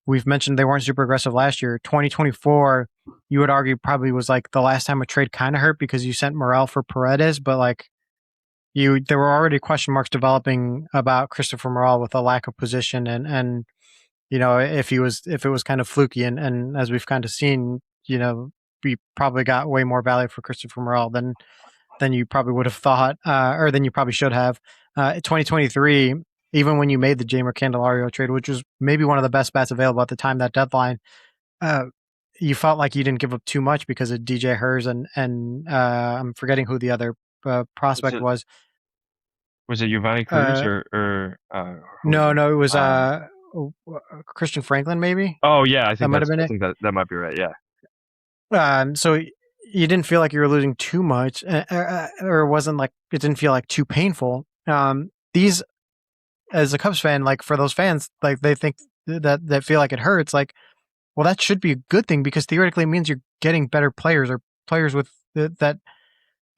we've mentioned they weren't super aggressive last year. 2024, you would argue probably was like the last time a trade kind of hurt because you sent Morel for Paredes, but like there were already question marks developing about Christopher Morel with a lack of position and you know, if it was kind of fluky and as we've kind of seen, you know, we probably got way more value for Christopher Morel than you probably would have thought, or than you probably should have. 2023, even when you made the Jamer Candelario trade, which was maybe one of the best bets available at the time, that deadline, you felt like you didn't give up too much because of DJ Hers and I'm forgetting who the other prospect was. Was it Giovanni Cruz or no, it was Christian Franklin, maybe. Oh yeah, I think that might have been I think that might be right. Yeah. So you didn't feel like you were losing too much, or it wasn't like it didn't feel like too painful. These, as a Cubs fan, like for those fans, like they think that feel like it hurts. Like, well, that should be a good thing because theoretically it means you're getting better players or players with that.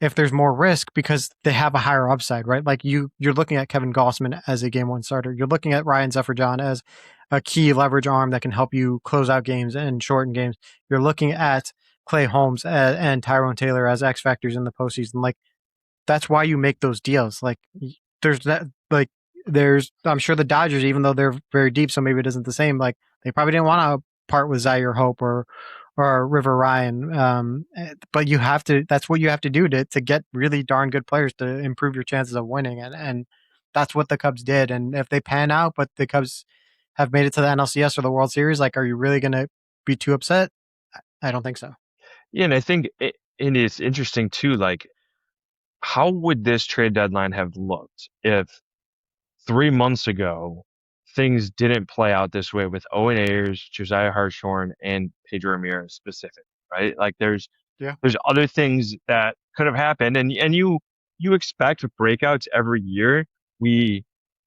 If there's more risk because they have a higher upside, right? Like you're looking at Kevin Gausman as a game one starter. You're looking at Ryan Zeferjahn as a key leverage arm that can help you close out games and shorten games. You're looking at Clay Holmes and Tyrone Taylor as X factors in the postseason. Like that's why you make those deals. Like I'm sure the Dodgers, even though they're very deep, so maybe it isn't the same. Like they probably didn't want to part with Zaire Hope or River Ryan. But you have to, that's what you have to do to get really darn good players to improve your chances of winning. And that's what the Cubs did. And if they pan out, but the Cubs have made it to the NLCS or the World Series, like, are you really going to be too upset? I don't think so. Yeah. And I think it is interesting too, like how would this trade deadline have looked if 3 months ago things didn't play out this way with Owen Ayers, Josiah Hartshorn, and Pedro Ramirez specific, right? Like there's other things that could have happened, and you expect breakouts every year. We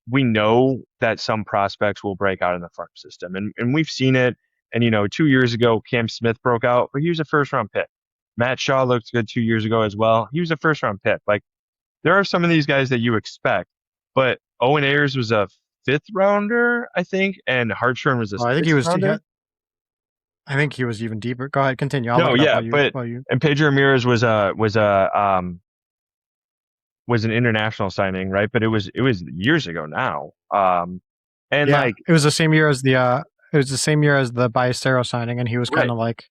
know that some prospects will break out in the farm system, and we've seen it. And 2 years ago, Cam Smith broke out, but he was a first round pick. Matt Shaw looked good 2 years ago as well. He was a first round pick. Like there are some of these guys that you expect, but Owen Ayers was a 5th rounder, I think, and Hartshorn was a 6th rounder. I think he was even deeper. Go ahead, continue. And Pedro Ramirez was an international signing, right? But it was years ago now. It was the same year as the Ballesteros signing, and he was kind of like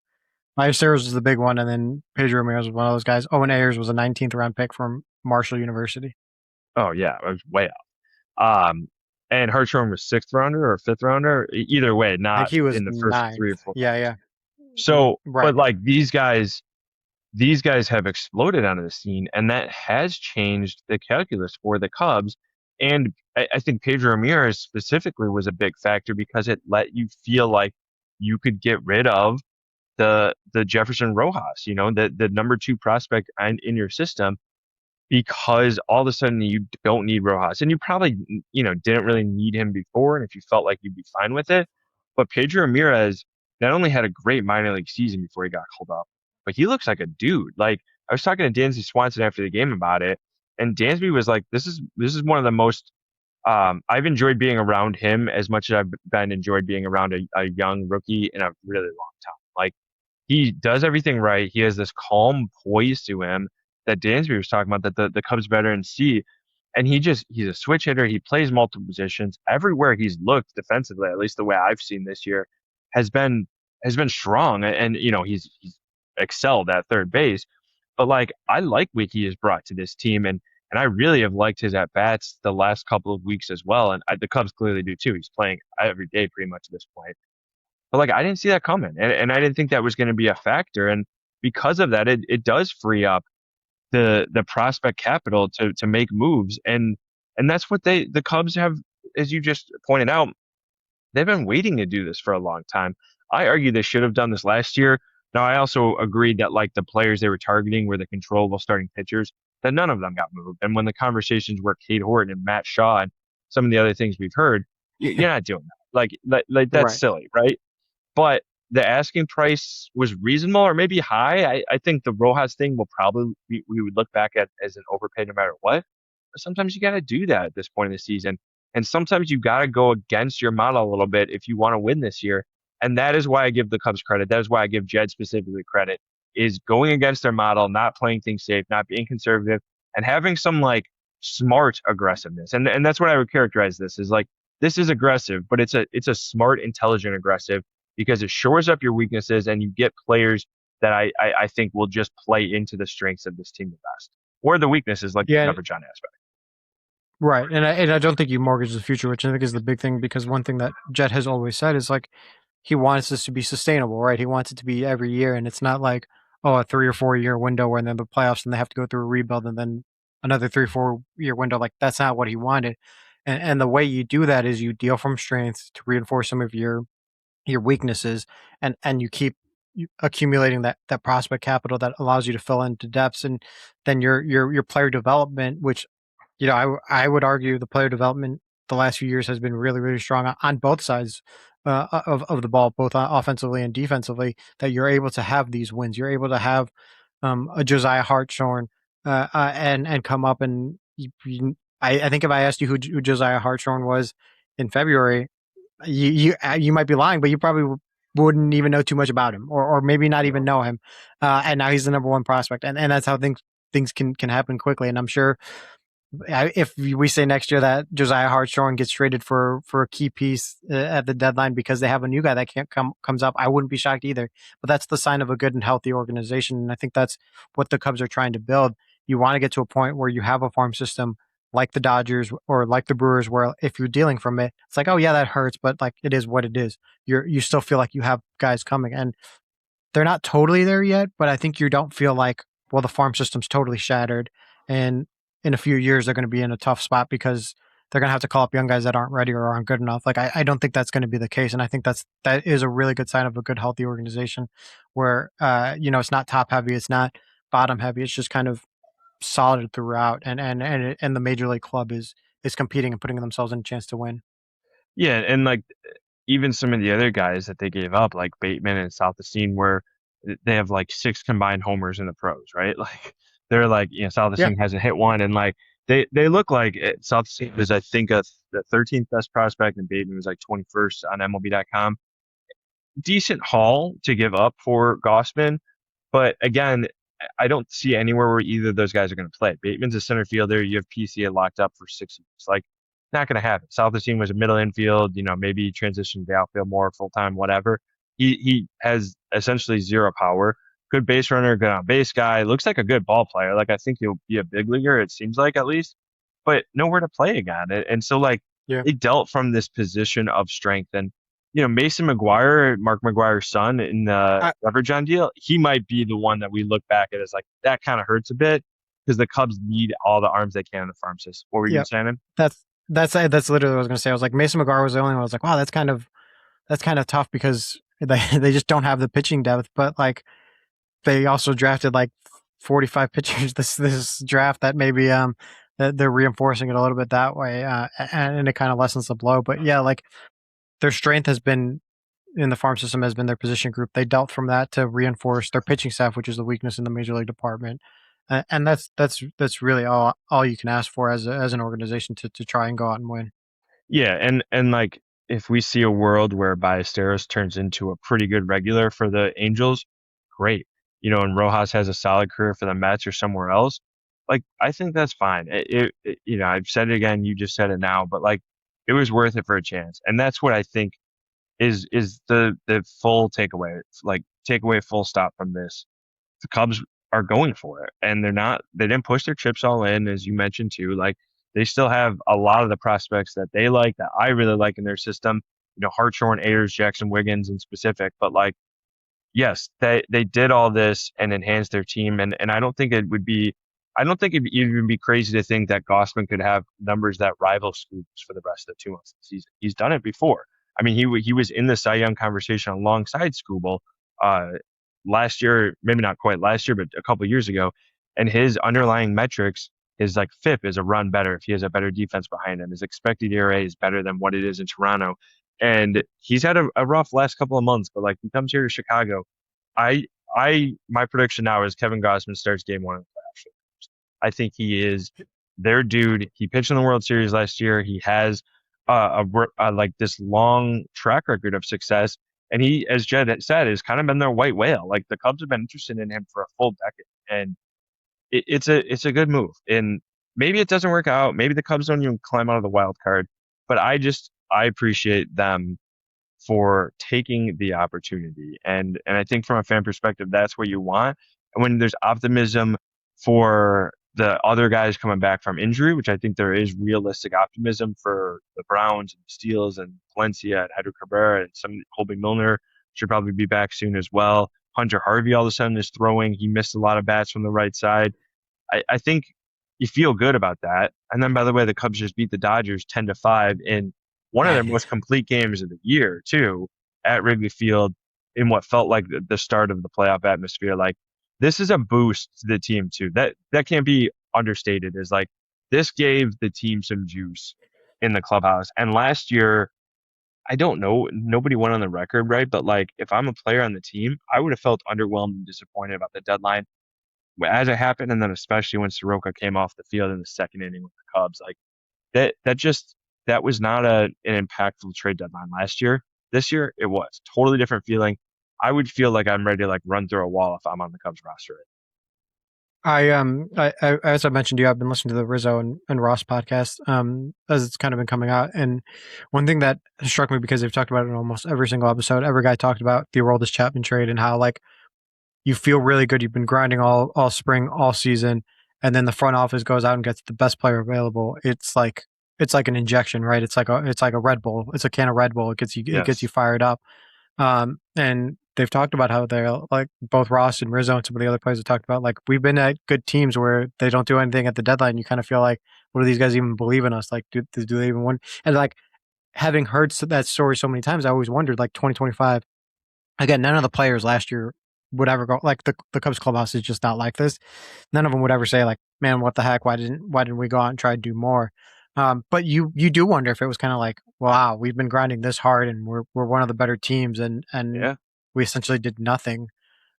Ballesteros was the big one, and then Pedro Ramirez was one of those guys. Owen Ayers was a 19th round pick from Marshall University. Oh yeah, it was way out. And Hartshorn was 6th rounder or 5th rounder. Either way, not he was in the first 9th. 3 or 4. Yeah. So, right. But like these guys have exploded onto the scene, and that has changed the calculus for the Cubs. And I think Pedro Ramirez specifically was a big factor because it let you feel like you could get rid of the Jefferson Rojas, the number 2 prospect in your system, because all of a sudden you don't need Rojas, and you probably didn't really need him before, and if you felt like you'd be fine with it. But Pedro Ramirez not only had a great minor league season before he got called up, but he looks like a dude. Like I was talking to Dansby Swanson after the game about it, and Dansby was like, "This is one of the most I've enjoyed being around him as much as I've enjoyed being around a young rookie in a really long time. Like he does everything right. He has this calm poise to him that Dansby was talking about that the Cubs veterans see And he's a switch hitter. He plays multiple positions. Everywhere he's looked defensively, at least the way I've seen this year, has been has been strong. And he's excelled at third base. But like I like what he has brought to this team, and I really have liked his at bats the last couple of weeks as well. And the Cubs clearly do too. He's playing every day pretty much at this point. But like I didn't see that coming, and I didn't think that was going to be a factor. And because of that, it does free up the prospect capital to make moves, and that's what the Cubs have, as you just pointed out, they've been waiting to do this for a long time. I argue they should have done this last year. Now I also agreed that like the players they were targeting were the controllable starting pitchers, that none of them got moved. And when the conversations were Cade Horton and Matt Shaw and some of the other things we've heard, you're not doing that. Like that's Right. silly, right? But the asking price was reasonable or maybe high. I think the Rojas thing will probably we would look back at as an overpay no matter what. But sometimes you got to do that at this point in the season. And sometimes you got to go against your model a little bit if you want to win this year. And that is why I give the Cubs credit. That is why I give Jed specifically credit, is going against their model, not playing things safe, not being conservative, and having some like smart aggressiveness. And that's what I would characterize this as. Like this is aggressive, but it's a smart, intelligent aggressive because it shores up your weaknesses and you get players that I think will just play into the strengths of this team the best. Or the weaknesses like the Yeah. Zeferjahn aspect. Right. And I don't think you mortgage the future, which I think is the big thing, because one thing that Jet has always said is like he wants this to be sustainable, right? He wants it to be every year, and it's not like, oh, a 3 or 4 year window where then the playoffs and they have to go through a rebuild and then another 3 or 4 year window. Like that's not what he wanted. And the way you do that is you deal from strengths to reinforce some of your weaknesses, and you keep accumulating that prospect capital that allows you to fill into depths, and then your player development, which I would argue the player development the last few years has been really, really strong on both sides of the ball, both offensively and defensively. That you're able to have these wins, you're able to have a Josiah Hartshorn and come up and I think if I asked you who Josiah Hartshorn was in February, you might be lying, but you probably wouldn't even know too much about him, or maybe not even know him. And now he's the number one prospect, and that's how things can happen quickly. And I'm sure if we say next year that Josiah Hartshorn gets traded for a key piece at the deadline because they have a new guy that comes up, I wouldn't be shocked either. But that's the sign of a good and healthy organization, and I think that's what the Cubs are trying to build. You want to get to a point where you have a farm system like the Dodgers or like the Brewers, where if you're dealing from it, it's like, oh yeah, that hurts, but like it is what it is. You still feel like you have guys coming, and they're not totally there yet, but I think you don't feel like, well, the farm system's totally shattered, and in a few years they're going to be in a tough spot because they're going to have to call up young guys that aren't ready or aren't good enough. Like I don't think that's going to be the case, and I think that is a really good sign of a good, healthy organization where it's not top heavy, it's not bottom heavy, it's just kind of solid throughout, and the major league club is competing and putting themselves in a chance to win. Yeah, and like even some of the other guys that they gave up, like Bateman and Southesine, where they have like 6 combined homers in the pros, right? Like they're like, Southesine hasn't hit one, and like they look like Southesine was, I think, the 13th best prospect, and Bateman was like 21st on MLB.com. Decent haul to give up for Gausman, but again, I don't see anywhere where either of those guys are going to play. Bateman's a center fielder. You have PCA locked up for 6 years. Like, not going to happen. Southesine was a middle infield, maybe transition to the outfield more full time, whatever. He has essentially zero power. Good base runner, good on base guy. Looks like a good ball player. Like I think he'll be a big leaguer. It seems like, at least, but nowhere to play again. And so like they dealt from this position of strength. And Mason McGuire, Mark McGuire's son in the Zeferjahn deal, he might be the one that we look back at as like that kind of hurts a bit because the Cubs need all the arms they can in the farm system. What were you saying? That's literally what I was going to say. I was like, Mason McGuire was the only one. I was like, wow, that's kind of tough because they just don't have the pitching depth. But like, they also drafted like 45 pitchers this draft that maybe that they're reinforcing it a little bit that way, and it kind of lessens the blow. But yeah, like their strength has been in the farm system has been their position group. They dealt from that to reinforce their pitching staff, which is the weakness in the major league department. And that's really all you can ask for as an organization to try and go out and win. Yeah, and like if we see a world where Ballesteros turns into a pretty good regular for the Angels, great. And Rojas has a solid career for the Mets or somewhere else. like I think that's fine. I've said it again. You just said it now, but like it was worth it for a chance, and that's what I think is the full takeaway. It's like takeaway full stop from this. The Cubs are going for it, and they didn't push their chips all in, as you mentioned too. Like they still have a lot of the prospects that they like, that I really like in their system. Hartshorn, Ayers, Jackson Wiggins in specific, but like, yes, they did all this and enhanced their team, and I don't think it'd even be crazy to think that Gausman could have numbers that rival Scoop's for the rest of the 2 months of the season. He's done it before. I mean, he was in the Cy Young conversation alongside Scooble last year, maybe not quite last year, but a couple years ago, and his underlying metrics, his like FIP is a run better if he has a better defense behind him. His expected ERA is better than what it is in Toronto, and he's had a rough last couple of months. But like he comes here to Chicago, my prediction now is Kevin Gausman starts game one of the playoffs. I think he is their dude. He pitched in the World Series last year. He has like this long track record of success. And he, as Jed said, has kind of been their white whale. Like the Cubs have been interested in him for a full decade, and it's a good move. And maybe it doesn't work out. Maybe the Cubs don't even climb out of the wild card. But I appreciate them for taking the opportunity. And I think from a fan perspective, that's what you want. And when there's optimism for the other guys coming back from injury, which I think there is realistic optimism for the Browns and Steels and Valencia and Hedrick Cabrera, and some Colby Milner should probably be back soon as well. Hunter Harvey all of a sudden is throwing. He missed a lot of bats from the right side. I think you feel good about that. And then, by the way, the Cubs just beat the Dodgers 10-5 in one of their most complete games of the year, too, at Wrigley Field in what felt like the start of the playoff atmosphere. Like, this is a boost to the team, too. That can't be understated. Is like, this gave the team some juice in the clubhouse. And last year, I don't know, nobody went on the record, right? But, like, if I'm a player on the team, I would have felt underwhelmed and disappointed about the deadline as it happened, and then especially when Soroka came off the field in the second inning with the Cubs. Like, that was not an impactful trade deadline last year. This year, it was totally different feeling. I would feel like I'm ready to like run through a wall if I'm on the Cubs roster. As I mentioned to you, I've been listening to the Rizzo and Ross podcast as it's kind of been coming out. And one thing that struck me, because they've talked about it in almost every single episode, every guy talked about the Aroldis Chapman trade and how like you feel really good. You've been grinding all spring, all season, and then the front office goes out and gets the best player available. It's like an injection, right? It's like a Red Bull. It's a can of Red Bull. It gets you fired up. And they've talked about how they're like both Ross and Rizzo and some of the other players have talked about like we've been at good teams where they don't do anything at the deadline. You kind of feel like, what do these guys even believe in us? Like, do they even win? And like having heard that story so many times, I always wondered like 2025. Again, none of the players last year would ever go like the Cubs clubhouse is just not like this. None of them would ever say like, man, what the heck? Why didn't we go out and try to do more? But you do wonder if it was kind of like, wow, we've been grinding this hard and we're one of the better teams and Yeah. we essentially did nothing.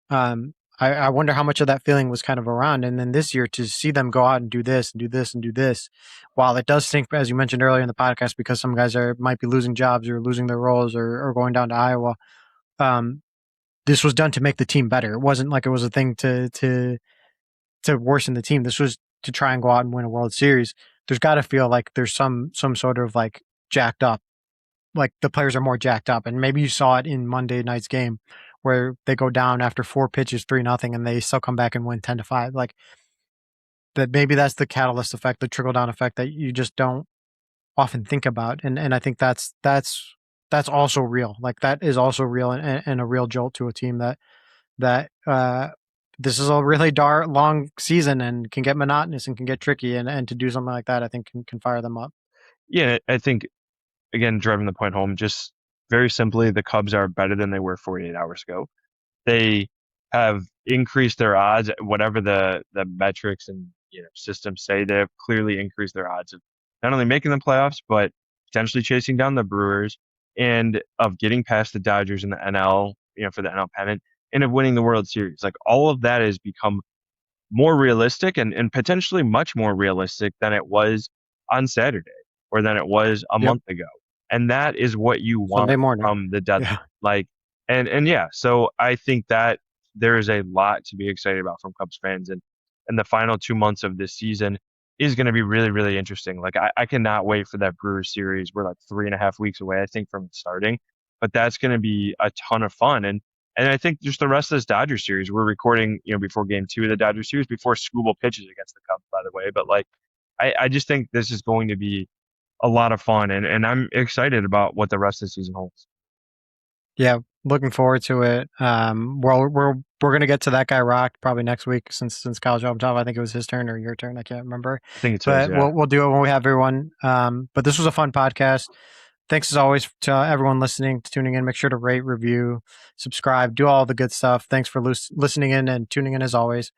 I wonder how much of that feeling was kind of around. And then this year to see them go out and do this and do this and do this, while it does stink, as you mentioned earlier in the podcast, because some guys might be losing jobs or losing their roles or going down to Iowa. This was done to make the team better. It wasn't like it was a thing to worsen the team. This was to try and go out and win a World Series. There's got to feel like there's some sort of like jacked up, like the players are more jacked up. And maybe you saw it in Monday night's game where they go down after 4 pitches, 3-0, and they still come back and win 10-5. Like that, maybe that's the catalyst effect, the trickle down effect that you just don't often think about. And I think that's also real. Like that is also real and a real jolt to a team that this is a really long season and can get monotonous and can get tricky, and to do something like that, I think can fire them up. Yeah, I think, again, driving the point home, just very simply, the Cubs are better than they were 48 hours ago. They have increased their odds, whatever the metrics and systems say. They have clearly increased their odds of not only making the playoffs, but potentially chasing down the Brewers and of getting past the Dodgers in the NL, for the NL pennant, and of winning the World Series. Like all of that has become more realistic and potentially much more realistic than it was on Saturday or than it was a month ago. And that is what you want from the deadline. Yeah. Like, and yeah, so I think that there is a lot to be excited about from Cubs fans. And in the final 2 months of this season is going to be really, really interesting. Like I cannot wait for that Brewers series. We're like 3.5 weeks away, I think, from starting, but that's going to be a ton of fun. And I think just the rest of this Dodgers series, we're recording, before game 2 of the Dodgers series, before Skubal pitches against the Cubs, by the way. But like, I just think this is going to be a lot of fun, and I'm excited about what the rest of the season holds. Yeah, looking forward to it. We're gonna get to that guy Rock probably next week since Kyle jumped off. I think it was his turn or your turn. I can't remember. I think it's But his, yeah. we'll do it when we have everyone. But this was a fun podcast. Thanks as always to everyone listening, tuning in. Make sure to rate, review, subscribe, do all the good stuff. Thanks for listening in and tuning in as always.